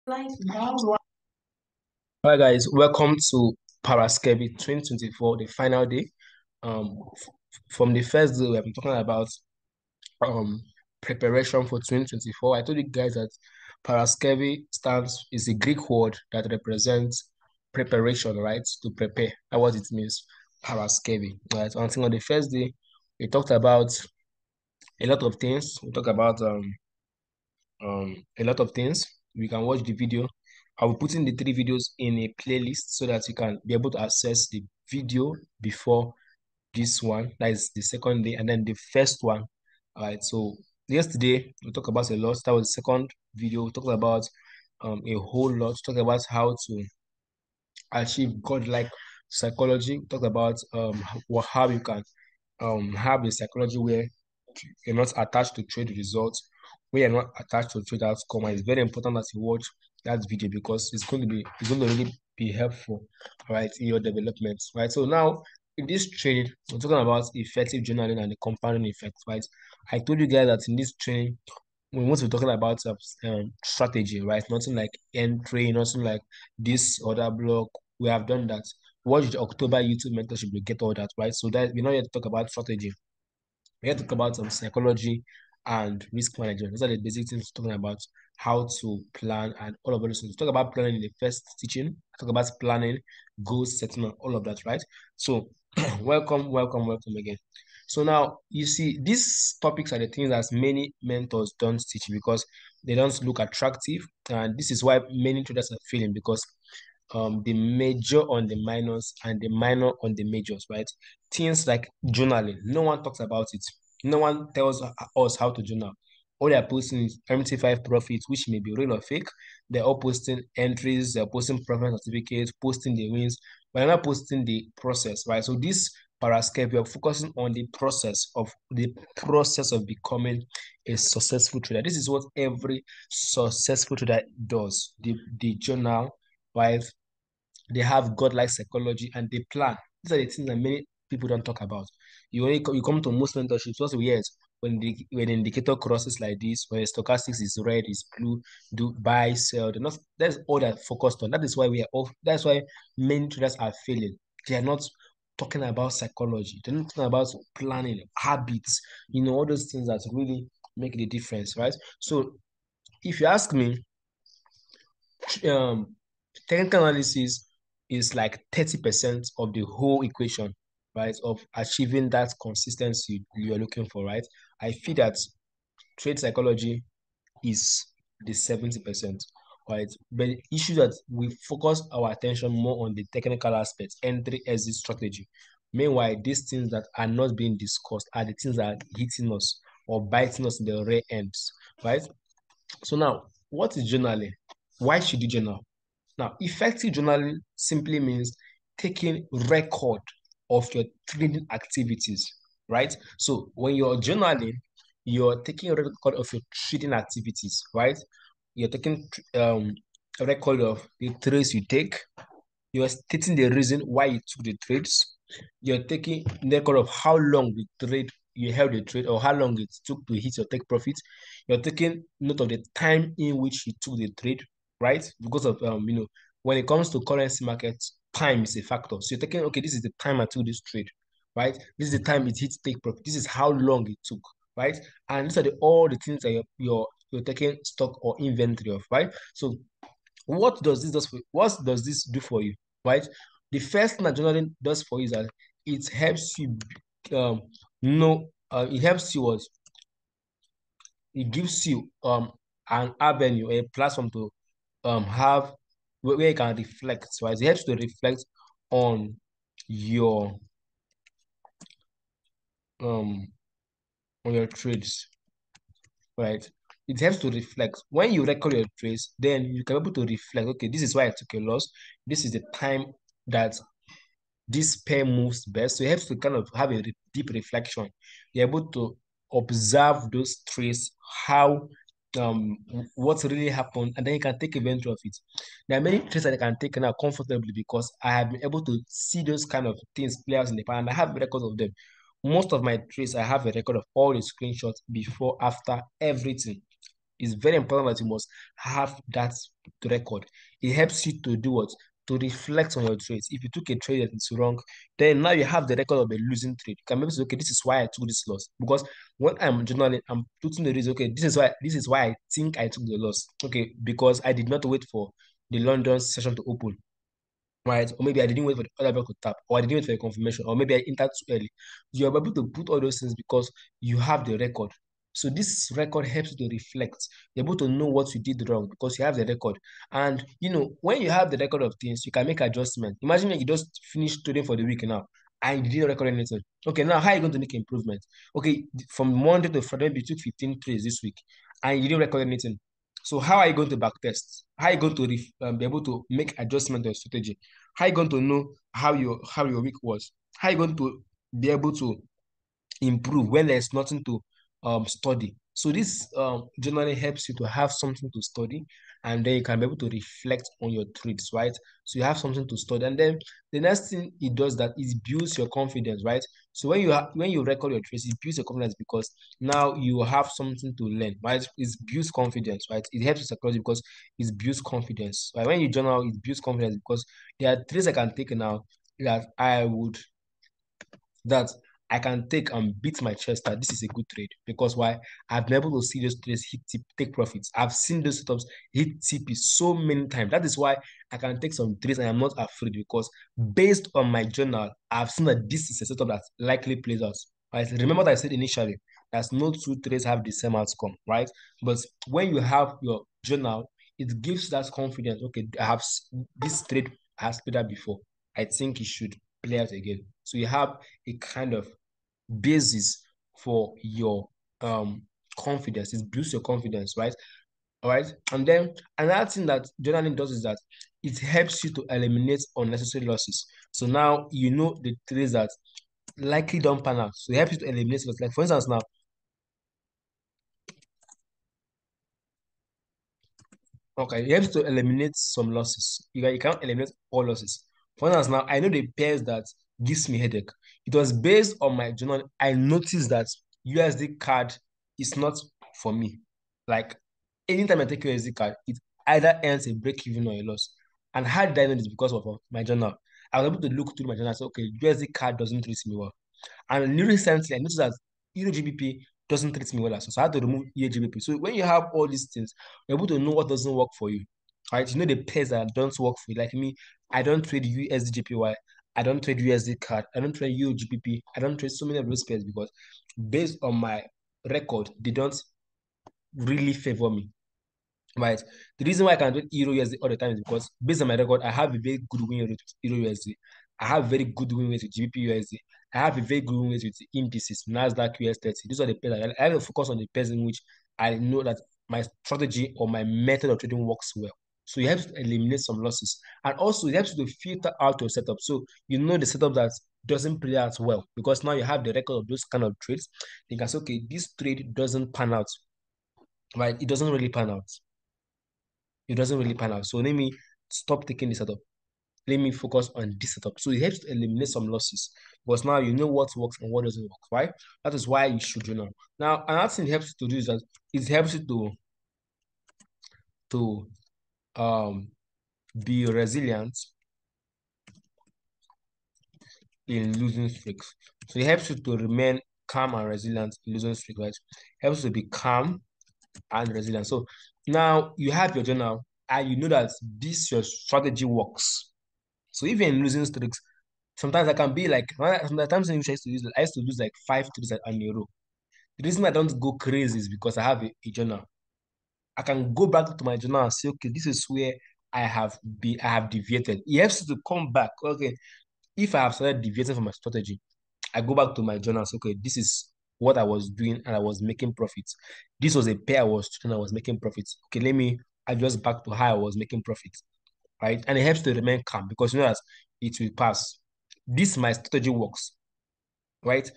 Hi guys, welcome to Paraskevi 2024, the final day. From the first day, we have been talking about um preparation for 2024. I told you guys that Paraskevi is a Greek word that represents preparation, right? To prepare. That's what it means. Paraskevi, right? Until on the first day, we talked about a lot of things. We talked about a lot of things. You can watch the video. I will put in the three videos in a playlist so that you can be able to access the video before this one. That is the second day, and then the first one. All right. So yesterday we talked about a lot. That was the second video. We talked about a whole lot. We talked about how to achieve godlike psychology. We talked about how you can have a psychology where you're not attached to trade results, where you're not attached to trade outcome. And it's very important that you watch that video because it's going to really be helpful, right, in your development, right? So now in this training, we're talking about effective journaling and the compounding effect, right? I told you guys that in this training, we want to be talking about strategy, right? Nothing like entry, nothing like this other block. We have done that. Watch the October YouTube mentorship, you get all that, right? So that we're not yet to talk about strategy. We have to talk about some psychology and risk management. Those are the basic things talking about how to plan and all of those things. Talk about planning in the first teaching. Talk about planning, goal setting, and all of that, right? So welcome again. So now you see these topics are the things that many mentors don't teach because they don't look attractive, and this is why many traders are failing because the major on the minors and the minor on the majors, right? Things like journaling, no one talks about it. No one tells us how to journal. All they are posting is MT5 profits, which may be real or fake. They're all posting entries, they're posting profit certificates, posting the wins, but they're not posting the process, right? So this Parascape, we are focusing on the process of becoming a successful trader. This is what every successful trader does. The journal, right? They have godlike psychology and they plan. These are the things that many people don't talk about. You come to most mentorships, also yes, when the indicator crosses like this, when the stochastics is red, is blue, do buy, sell. They're not that's all they're focused on. That is why we are off. That's why many traders are failing. They are not talking about psychology. They're not talking about planning, habits, all those things that really make the difference, right? So if you ask me, um technical analysis is like 30% of the whole equation, right? Of achieving that consistency you're looking for, right? I feel that trade psychology is the 70%, right? But the issue that we focus our attention more on the technical aspects, entry, exit strategy. Meanwhile, these things that are not being discussed are the things that are hitting us or biting us in the rear ends, right? So now, what is journaling? Why should you journal? Now, effective journaling simply means taking record of your trading activities, right? So when you're journaling, you're taking a record of your trading activities, right? You're taking a record of the trades you take. You're stating the reason why you took the trades. You're taking record of how long the trade you held the trade or how long it took to hit your take profit. You're taking note of the time in which you took the trade, right? Because of when it comes to currency markets, time is a factor. So you're taking, okay, this is the time I took this trade, right? This is the time it hit take profit. This is how long it took, right? And these are all the things that you're taking stock or inventory of, right? So what does this do for you, right? The first thing that journaling does for you is that it helps you um know it helps you what it gives you an avenue, a platform to have where you can reflect, right? It helps to reflect on your um on your trades, right? It helps to reflect. When you record your trades, then you can be able to reflect, okay, this is why I took a loss. This is the time that this pair moves best. So you have to kind of have a deep reflection. You're able to observe those traits, how um what really happened, and then you can take advantage of it. There are many traits that I can take now comfortably because I have been able to see those kind of things play out in the past, and I have records of them. Most of my traits, I have a record of all the screenshots before, after, everything. It's very important that you must have that record. It helps you to do what? To reflect on your trades. If you took a trade that is wrong, then now you have the record of a losing trade. You can maybe say, okay, this is why I took this loss. Because when I'm journaling, I'm putting the reason, okay, this is why I think I took the loss. Okay, because I did not wait for the London session to open, right? Or maybe I didn't wait for the other bell to tap, or I didn't wait for a confirmation, or maybe I entered too early. You're able to put all those things because you have the record. So this record helps you to reflect. You're able to know what you did wrong because you have the record. And when you have the record of things, you can make adjustment. Imagine that you just finished trading for the week now and you didn't record anything. Okay, now how are you going to make improvement? Okay, from Monday to Friday, you took 15 trades this week and you didn't record anything. So how are you going to backtest? How are you going to be able to make adjustment to your strategy? How are you going to know how your week was? How are you going to be able to improve when there's nothing to study? So this generally helps you to have something to study, and then you can be able to reflect on your trades, right? So you have something to study, and then the next thing it does that is builds your confidence, right? So when you record your trades, it builds your confidence because now you have something to learn, right? It builds confidence, right? It helps with psychology because it builds confidence. Right? When you journal, it builds confidence because there are trades I can take now that I can take and beat my chest that this is a good trade. Because why? I've been able to see those trades hit tip, take profits. I've seen those setups hit TP so many times. That is why I can take some trades and I'm not afraid because based on my journal, I've seen that this is a setup that likely plays out. Right? Remember what I said initially, that no two trades have the same outcome, right? But when you have your journal, it gives that confidence. Okay, this trade has played out before. I think it should play out again. So you have a kind of basis for your confidence. It boosts your confidence, right? All right. And then another thing that journaling does is that it helps you to eliminate unnecessary losses. So now you know the trades that likely don't pan out. So it helps you to eliminate losses. Like for instance, now, okay, it helps to eliminate some losses. You can't eliminate all losses. For instance, now I know the pairs that gives me headache. It was based on my journal. I noticed that USD card is not for me. Like anytime I take USD card, it either earns a break even or a loss. And how did I know this? Because of my journal. I was able to look through my journal and say, okay, USD card doesn't treat me well. And recently, I noticed that Euro GBP doesn't treat me well as well. So I had to remove EUR GBP. So when you have all these things, you're able to know what doesn't work for you. Right? You know the pairs that don't work for you. Like me, I don't trade USD I don't trade USD card. I don't trade Euro GBP. I don't trade so many of those pairs because based on my record, they don't really favor me. Right. The reason why I can trade Euro USD all the time is because based on my record, I have a very good win rate with Euro USD. I have very good win rate with GBP USD. I have a very good win rate with the indices, Nasdaq US 30. These are the pairs. I have to focus on the pairs in which I know that my strategy or my method of trading works well. So it helps to eliminate some losses. And also it helps you to filter out your setup. So you know the setup that doesn't play out well because now you have the record of those kind of trades. You can say, okay, this trade doesn't pan out, right? It doesn't really pan out. It doesn't really pan out. So let me stop taking this setup. Let me focus on this setup. So it helps to eliminate some losses because now you know what works and what doesn't work, right? That is why you should journal. Now, another thing it helps you to do is that it helps you to um be resilient in losing streaks. So it helps you to remain calm and resilient in losing streaks, right? Helps you to be calm and resilient. So now you have your journal and you know that this your strategy works. So if you're in losing streaks, sometimes I can be like, sometimes in which I used to lose like 5 trades in a row. The reason I don't go crazy is because I have a journal. I can go back to my journal and say, okay, this is where I have deviated. It helps you to come back. Okay, if I have started deviating from my strategy, I go back to my journal and say, okay, this is what I was doing and I was making profits. This was a pair I was trading, I was making profits. Okay, let me adjust back to how I was making profits, right? And it helps to remain calm because you know that it will pass. This my strategy works, right?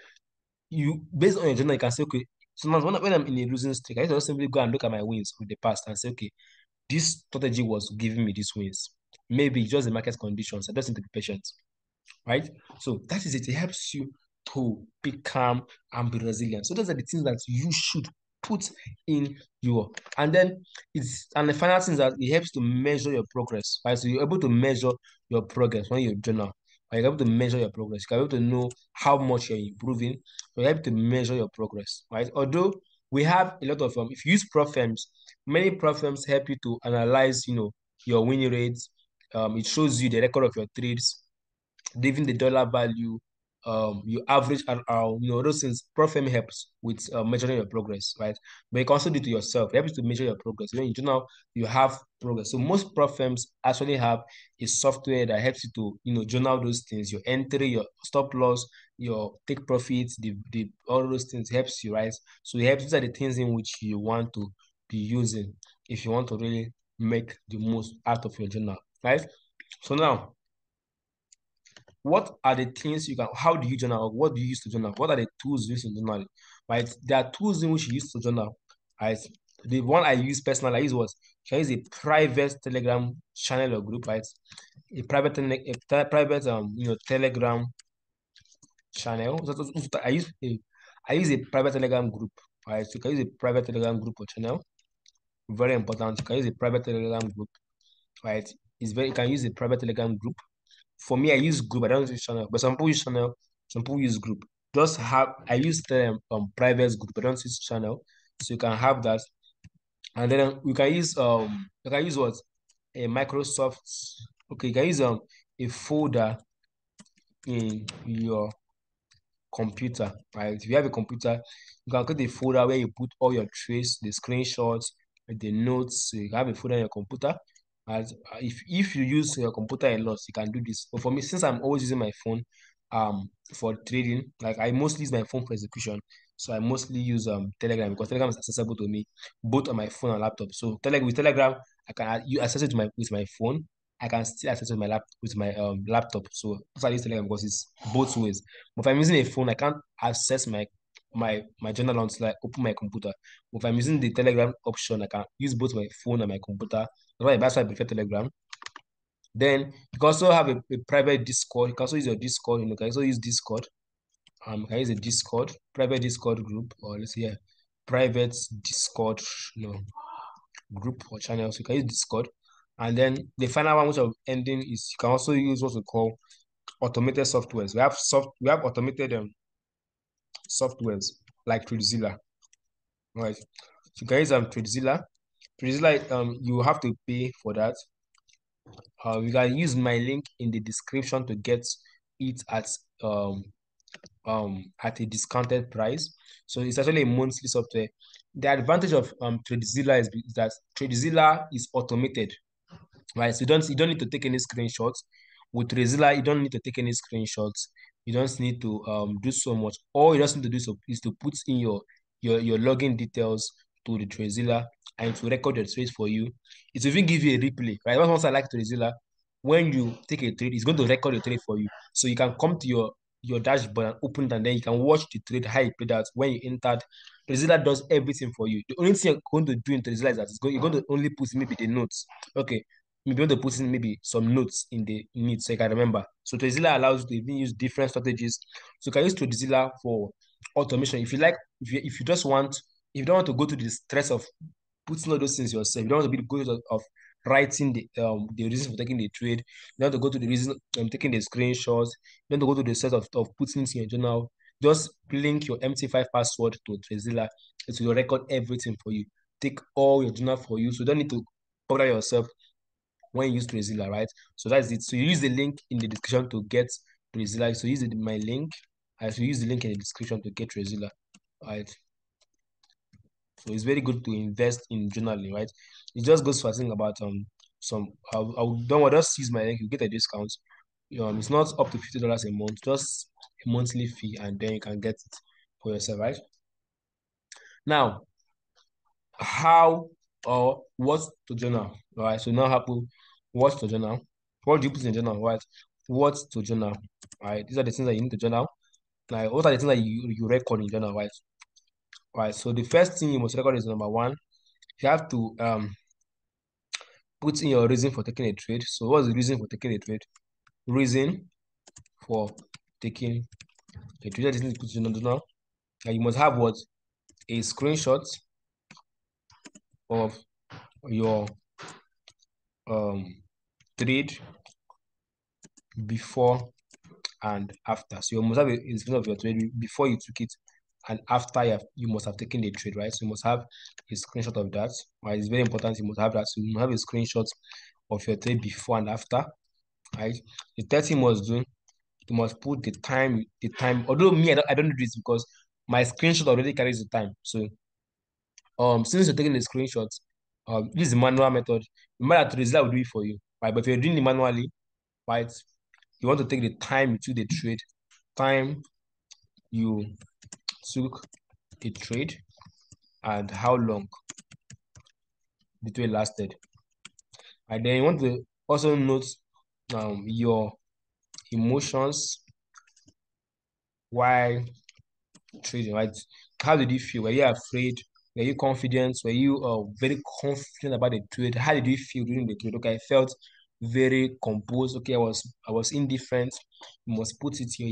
You based on your journal, you can say, okay, sometimes when I'm in a losing streak, I just simply go and look at my wins from the past and say, okay, this strategy was giving me these wins. Maybe just the market conditions. I just need to be patient, right? So that is it. It helps you to be calm and be resilient. So those are the things that you should put in your, and then the final thing is that it helps to measure your progress, right? So you're able to measure your progress when you journal. Right? You're able to measure your progress. You're able to know how much you're improving. You're able to measure your progress, right? Although we have a lot of if you use prop firms, many prop firms help you to analyze, your win rates. It shows you the record of your trades, even the dollar value, your average RR, those things. Profit helps with measuring your progress, right? But you can also do it to yourself. It helps to measure your progress. When you journal, you have progress. So most prop firms actually have a software that helps you to, journal those things. Your entry, your stop loss, your take profits, the all those things helps you, right? So it helps. These are the things in which you want to be using if you want to really make the most out of your journal, right? So now, what are the things you can, how do you journal? What do you use to journal? What are the tools you use to journal? Right? There are tools in which you use to journal. Right? The one I use personally, I use what? I use a private Telegram channel or group, right? A private, private, Telegram channel. I use a private Telegram group, right? So you can use a private Telegram group or channel. Very important. You can use a private Telegram group, right? You can use a private Telegram group. For me, I use group. I don't use channel, but some people use channel. Some people use group. I use the private group. I don't use channel, so you can have that, and then you can use what, a Microsoft. Okay, you can use a folder in your computer, right? If you have a computer, you can create a folder where you put all your trace, the screenshots, the notes. So you have a folder in your computer. As if you use your computer a lot, you can do this. But for me, since I'm always using my phone for trading, like I mostly use my phone for execution. So I mostly use Telegram because Telegram is accessible to me both on my phone and laptop. So with Telegram, I can you access it with my phone. I can still access it with my laptop. So that's why I use Telegram because it's both ways. But if I'm using a phone, I can't access my journal until I open my computer. But if I'm using the Telegram option, I can use both my phone and my computer. That's why I prefer Telegram. Then you can also have a private Discord. You can also use your Discord. You can also use Discord. You can use a Discord, private Discord group, or let's say, yeah, private Discord, group or channel. So you can use Discord. And then the final one, which I'm ending, is you can also use what we call automated softwares. We have automated softwares like TradeZilla, right? So you can use TradeZilla. TradeZilla, you have to pay for that. You can use my link in the description to get it at a discounted price. So it's actually a monthly software. The advantage of TradeZilla is that TradeZilla is automated, right? So you don't need to take any screenshots. With Trezilla, you don't need to take any screenshots. You don't need to do so much. All you just need to do is to put in your login details to the Trezilla, and to record your trades for you. It will even give you a replay, right? Once I like Trezilla, when you take a trade, it's going to record your trade for you. So you can come to your dashboard and open it, and then you can watch the trade, how you played out, when you entered. Trezilla does everything for you. The only thing you're going to do in Trezilla is that you're going to only put maybe the notes. Okay, maybe want to put in maybe some notes in it so you can remember. So Trezilla allows you to even use different strategies. So you can use Trezilla for automation. If you like, if you just want, if you don't want to go to the stress of putting all those things yourself, you don't want to be go of writing the reason for taking the trade, you don't want to go to the reason taking the screenshots, you don't want to go to the set of putting it in your journal. Just link your MT5 password to Trezilla. It will record everything for you. Take all your journal for you. So you don't need to bother yourself when you use Trezilla, right? So that's it. So you use the link in the description to get Trezilla. So use my link. I should use the link in the description to get Trezilla, right? So it's very good to invest in journaling, right? It just goes for saying about some. Don't worry, just use my link. You get a discount. It's not up to $50 a month, just a monthly fee, and then you can get it for yourself, right? Now, how or what to journal, right? So now what to journal. What do you put in journal, right? What to journal, right? These are the things that you need to journal. Like, what are the things that you record in journal, right? Right. So the first thing you must record is number one. You have to put in your reason for taking a trade. So what's the reason for taking a trade? Reason for taking a trade. That is put in journal. And you must have what? A screenshot. of your trade before and after. So you must have a screenshot of your trade before you took it and after you must have taken the trade, right? So you must have a screenshot of that. Right? It's very important. You must have that. So you must have a screenshot of your trade before and after, right? The third thing you must do, you must put the time. Although me, I don't do this because my screenshot already carries the time. So since you're taking the screenshot, this is the manual method. Remember that Trezilla will do it for you, right? But if you're doing it manually, right, you want to take the time you took the trade, time you took a trade, and how long the trade lasted. And then you want to also note your emotions while trading, right? How did you feel? Were you afraid? Were you confident? Were you very confident about the trade? How did you feel during the trade? Okay, I felt very composed. Okay, I was indifferent. You must put it your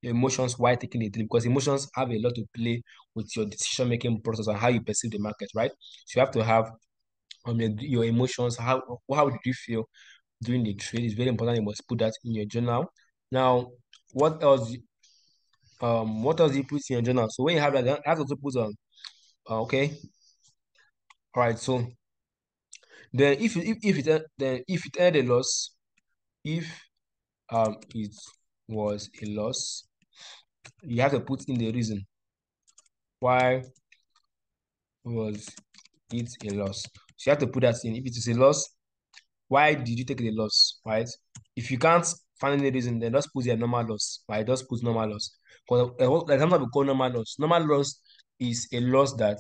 emotions while taking the trade because emotions have a lot to play with your decision making process and how you perceive the market, right? So you have to have your emotions. How did you feel during the trade? It's very important. You must put that in your journal. Now, what else? What else do you put in your journal? So when you have that, you have to also put on. Okay, all right. So then, if it had a loss, if it was a loss, you have to put in the reason why was it a loss. So you have to put that in. If it is a loss, why did you take the loss, right? If you can't find any reason, then just put your normal loss, right? Just put normal loss. Because like sometimes we call normal loss. Normal loss is a loss that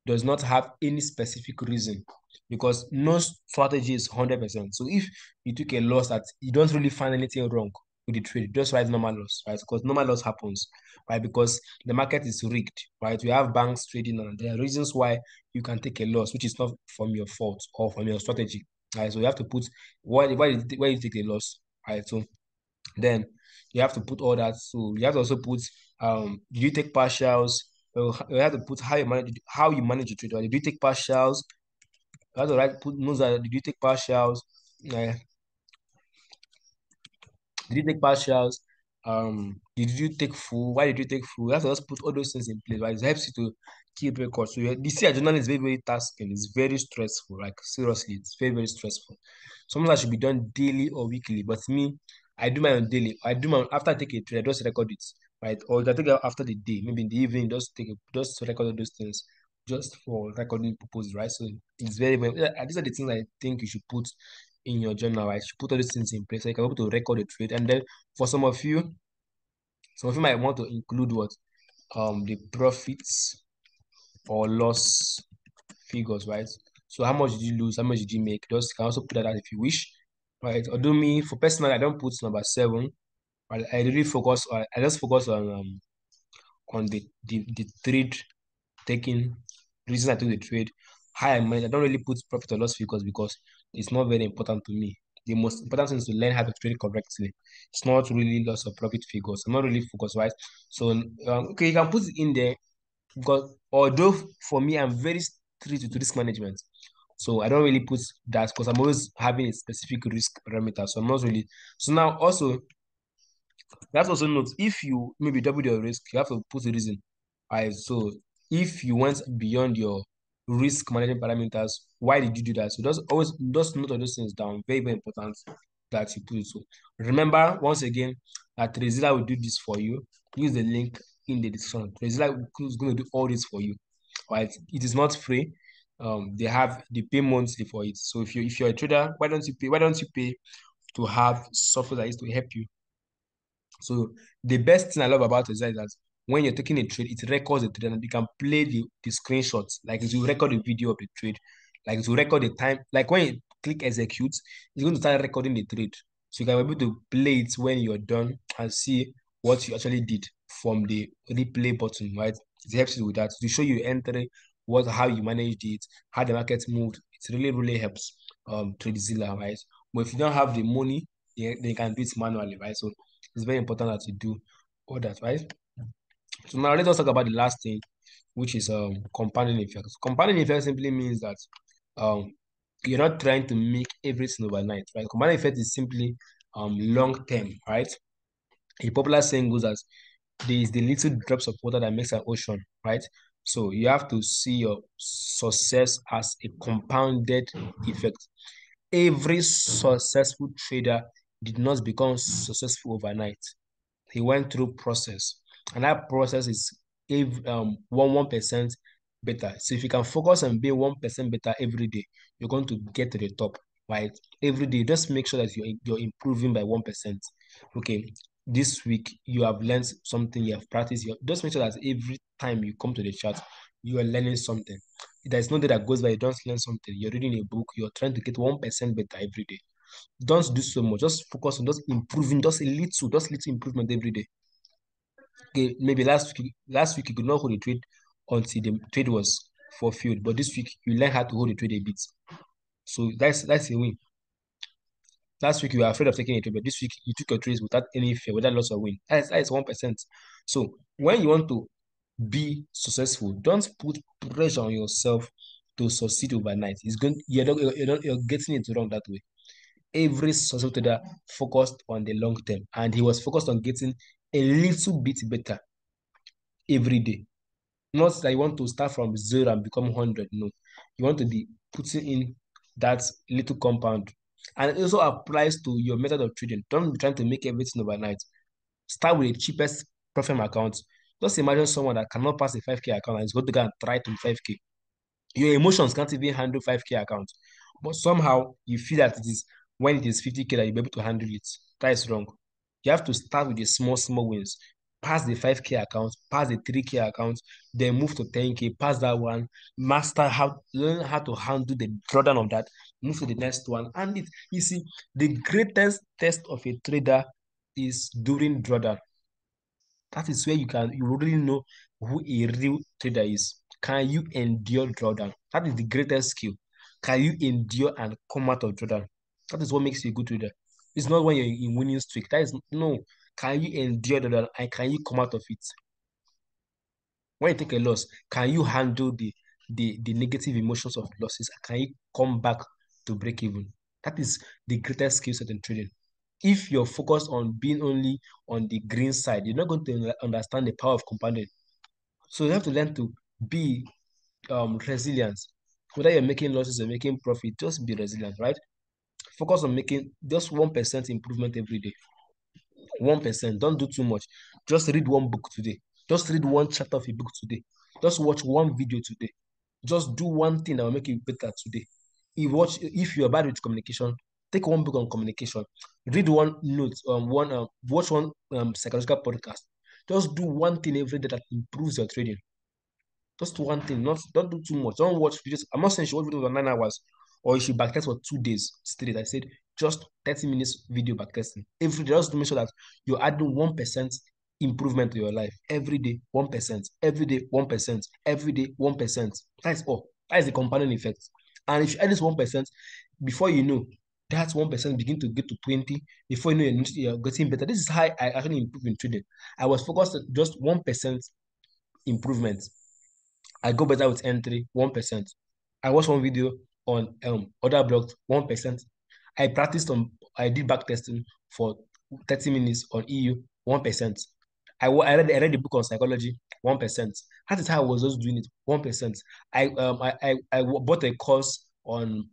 does not have any specific reason because no strategy is 100%. So if you took a loss that you don't really find anything wrong with the trade, just write normal loss, right? Because normal loss happens, right? Because the market is rigged, right? We have banks trading and there are reasons why you can take a loss, which is not from your fault or from your strategy. Right, so you have to put why you take a loss. Right, so then you have to put all that. So you have to also put did you take partials? You have to put how you manage the trade. Right? Did you take partials? You have to put notes that did you take partials? Uh, did you take partials? Did you take full? Why did you take full? You have to just put all those things in place, right? It helps you to keep record. So you see, a journal is very, very tasking. It's very stressful. Like seriously, it's very, very stressful. Something that should be done daily or weekly. But me, I do my own daily. I do my own, after I take a trade, I just record it, right? Or I take it after the day, maybe in the evening, just record all those things, just for recording purposes, right? So it's very, very. These are the things I think you should put in your journal, right? You should put all these things in place so you can be able to record the trade, and then for some of you might want to include what the profits or loss figures, right? So how much did you lose? How much did you make? Just can also put that out if you wish, right? Although me, for personal, I don't put number seven. Right? I just focus on the trade taking reason I took the trade. How I manage. I don't really put profit or loss figures because it's not very important to me. The most important thing is to learn how to trade correctly. It's not really loss or profit figures. I'm not really focused, right? So okay, you can put it in there because although for me I'm very strict to risk management. So I don't really put that because I'm always having a specific risk parameter. So I'm not really so now also you have to also note if you maybe double your risk, you have to put a reason. Alright, so if you went beyond your risk management parameters, why did you do that? So just note all those things down. Very, very important that you put it. So remember once again that Trezilla will do this for you. Use the link in the description. Trezilla is going to do all this for you. Right? It is not free. They pay monthly for it. So if you're a trader, why don't you pay? Why don't you pay to have software that is to help you? So the best thing I love about it is that when you're taking a trade, it records the trade and you can play the screenshots. Like it will record the video of the trade. Like it will record the time. Like when you click execute, it's going to start recording the trade. So you can be able to play it when you're done and see what you actually did from the replay button, right? It helps you with that. To show you entry, how you managed it, how the market moved. It really, really helps TradeZilla, right? But if you don't have the money, they can do it manually, right? So it's very important that you do all that, right? So now let us talk about the last thing. which is compounding effect. Compounding effect simply means that um you're not trying to make everything overnight, right? Compounding effect is simply long term, right? A popular saying goes as there is the little drops of water that makes an ocean, right? So you have to see your success as a compounded effect. Every successful trader did not become successful overnight. He went through process, and that process is if 1% better. So if you can focus on being 1% better every day, you're going to get to the top, right? Every day, just make sure that you're improving by 1%. Okay, this week you have learned something, you have practiced. Just make sure that every time you come to the chat, you are learning something. There's no day that goes by you don't learn something. You're reading a book, you're trying to get 1% better every day. Don't do so much. Just focus on just improving, just little improvement every day. Okay, maybe last week you could not hold a trade until the trade was fulfilled, but this week you learn how to hold the trade a bit. So that's a win. Last week you were afraid of taking a trade, but this week you took your trades without any fear, without loss or win. That's 1%. So when you want to be successful, don't put pressure on yourself to succeed overnight. It's going you're getting it wrong that way. Every successful trader focused on the long term, and he was focused on getting a little bit better every day. Not that you want to start from zero and become 100. No, you want to be putting in that little compound. And it also applies to your method of trading. Don't be trying to make everything overnight. Start with the cheapest profit account. Just imagine someone that cannot pass a 5K account and is going to go and try to 5K. Your emotions can't even handle 5K account. But somehow you feel that it is when it is 50K that you'll be able to handle it. That is wrong. You have to start with the small wins. Pass the 5K account, pass the 3K account, then move to 10K, pass that one, learn how to handle the drawdown of that, move to the next one. And you see, the greatest test of a trader is during drawdown. That is where you really know who a real trader is. Can you endure drawdown? That is the greatest skill. Can you endure and come out of drawdown? That is what makes you a good trader. It's not when you're in winning streak. That is no. Can you endure drawdown and can you come out of it? When you take a loss, can you handle the negative emotions of losses? Can you come back to break even? That is the greatest skill set in trading. If you're focused on being only on the green side, you're not going to understand the power of compounding. So you have to learn to be resilient. Whether you're making losses or making profit, just be resilient, right? Focus on making just 1% improvement every day. 1%. Don't do too much. Just read one book today. Just read one chapter of a book today. Just watch one video today. Just do one thing that will make you better today. If you're bad with communication, take one book on communication. Read one note, watch one psychological podcast. Just do one thing every day that improves your trading. Just one thing, not don't do too much. Don't watch videos. I'm not saying you should watch videos for 9 hours or you should backtest for 2 days straight. I said just 30 minutes video backtesting every day, just to make sure that you're adding 1% improvement to your life every day, 1%, every day, 1%, every day, 1%. That's all. That is the compounding effect. And if you add this 1%, before you know, that 1% begin to get to 20. Before you know, you're getting better. This is how I actually improve in trading. I was focused on just 1% improvement. I go better with entry, 1%. I watched one video on other blocks, 1%. I did back testing for 30 minutes on EU, 1%. I read the book on psychology, 1%. That is how I was just doing it, 1%. I bought a course on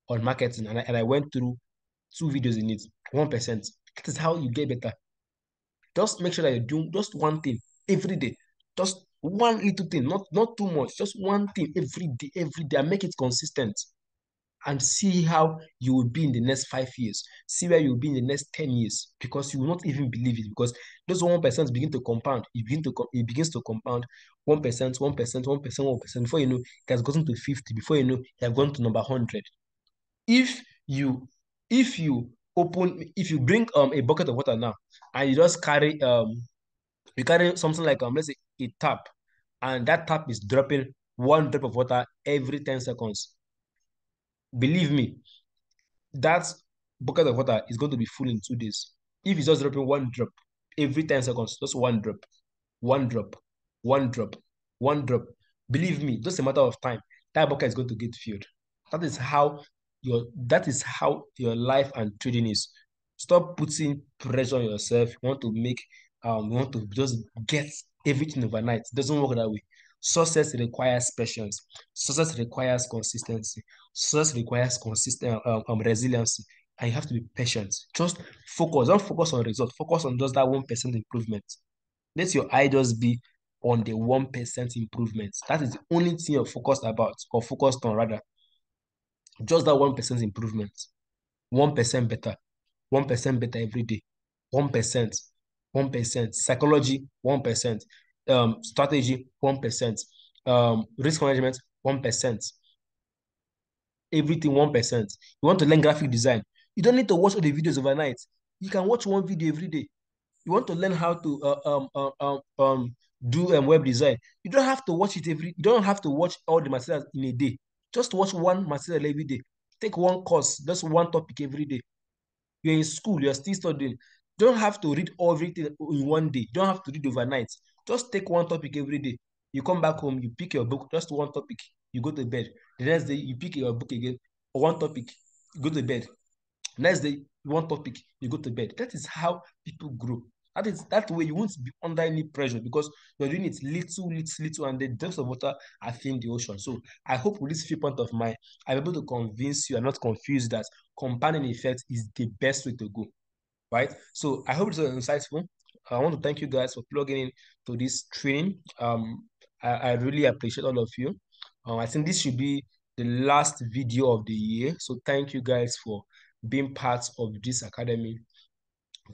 marketing and I went through 2 videos in it, 1%. That is how you get better. Just make sure that you're doing just one thing every day. Just one little thing, not too much. Just one thing every day, and make it consistent. And see how you will be in the next 5 years. See where you will be in the next 10 years, because you will not even believe it. Because those 1% begin to compound. It begins to compound 1%, 1%, 1%, 1%. Before you know, it has gotten to 50. Before you know, you have gone to number 100. If you if you bring a bucket of water now and you carry something like let's say a tap, and that tap is dropping one drop of water every 10 seconds. Believe me, that bucket of water is going to be full in 2 days. If it's just dropping one drop every 10 seconds, just one drop, one drop, one drop, one drop. Believe me, just a matter of time, that bucket is going to get filled. That is how your life and trading is. Stop putting pressure on yourself. You want to just get everything overnight. It doesn't work that way. Success requires patience. Success requires consistency. Success requires consistent resilience, and you have to be patient. Just focus. Don't focus on results. Focus on just that 1% improvement. Let your eye just be on the 1% improvement. That is the only thing you're focused about, or focused on rather. Just that 1% improvement. 1% better. 1% better every day. 1%. 1%. Psychology, 1%. Strategy, 1%. Risk management, 1%. Everything, 1%. You want to learn graphic design. You don't need to watch all the videos overnight. You can watch one video every day. You want to learn how to do web design. You don't have to watch all the materials in a day. Just watch one material every day. Take one course, just one topic every day. You're in school, you're still studying. You don't have to read everything in one day. You don't have to read overnight. Just take one topic every day. You come back home, you pick your book, just one topic, you go to bed. The next day, you pick your book again, one topic, you go to bed. Next day, one topic, you go to bed. That is how people grow. That way you won't be under any pressure because you're doing it little, and the depths of water are filling the ocean. So I hope with this few point of mine, I'm able to convince you and not confuse that compounding effect is the best way to go. Right? So I hope this was insightful. I want to thank you guys for plugging in to this training. I really appreciate all of you. I think this should be the last video of the year. So thank you guys for being part of this academy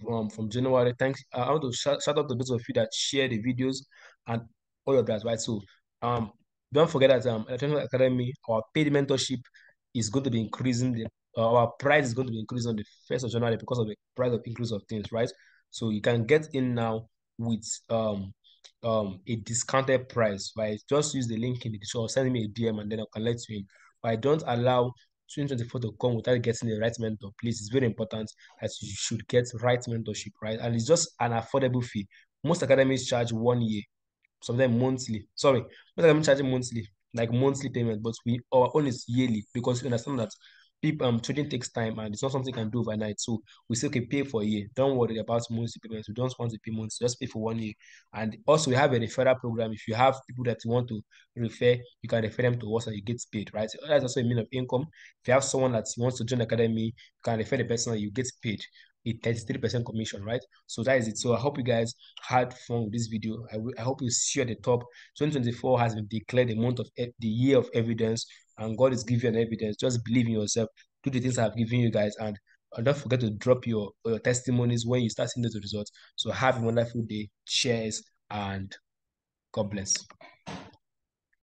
from January. Thanks. I want to shout out to those of you that share the videos and all of that, right? So um don't forget that Electronic Academy, our paid mentorship is going to be increasing. Our price is going to be increasing on the 1st of January because of the price of increase of things, right? So you can get in now with a discounted price, right? Just use the link in the description or send me a DM and then I can let you in. But I don't allow 2024 to come without getting the right mentor. Please, it's very important that you should get right mentorship, right? And it's just an affordable fee. Most academies charge 1 year, sometimes monthly. Sorry, most academies charging monthly, like monthly payment, but our own is yearly because we understand that people trading takes time and it's not something you can do overnight. So we say, okay, pay for a year. Don't worry about monthly payments. We don't want to pay months, just pay for 1 year. And also we have a referral program. If you have people that you want to refer, you can refer them to us and you get paid, right? So that's also a mean of income. If you have someone that wants to join the academy, you can refer the person and you get paid a 33% commission, right? So that is it. So I hope you guys had fun with this video. I hope you see at the top, 2024 has been declared the month of the year of evidence, and God is giving you an evidence. Just believe in yourself. Do the things I've given you guys, and don't forget to drop your testimonies when you start seeing those results. So have a wonderful day. Cheers, and God bless.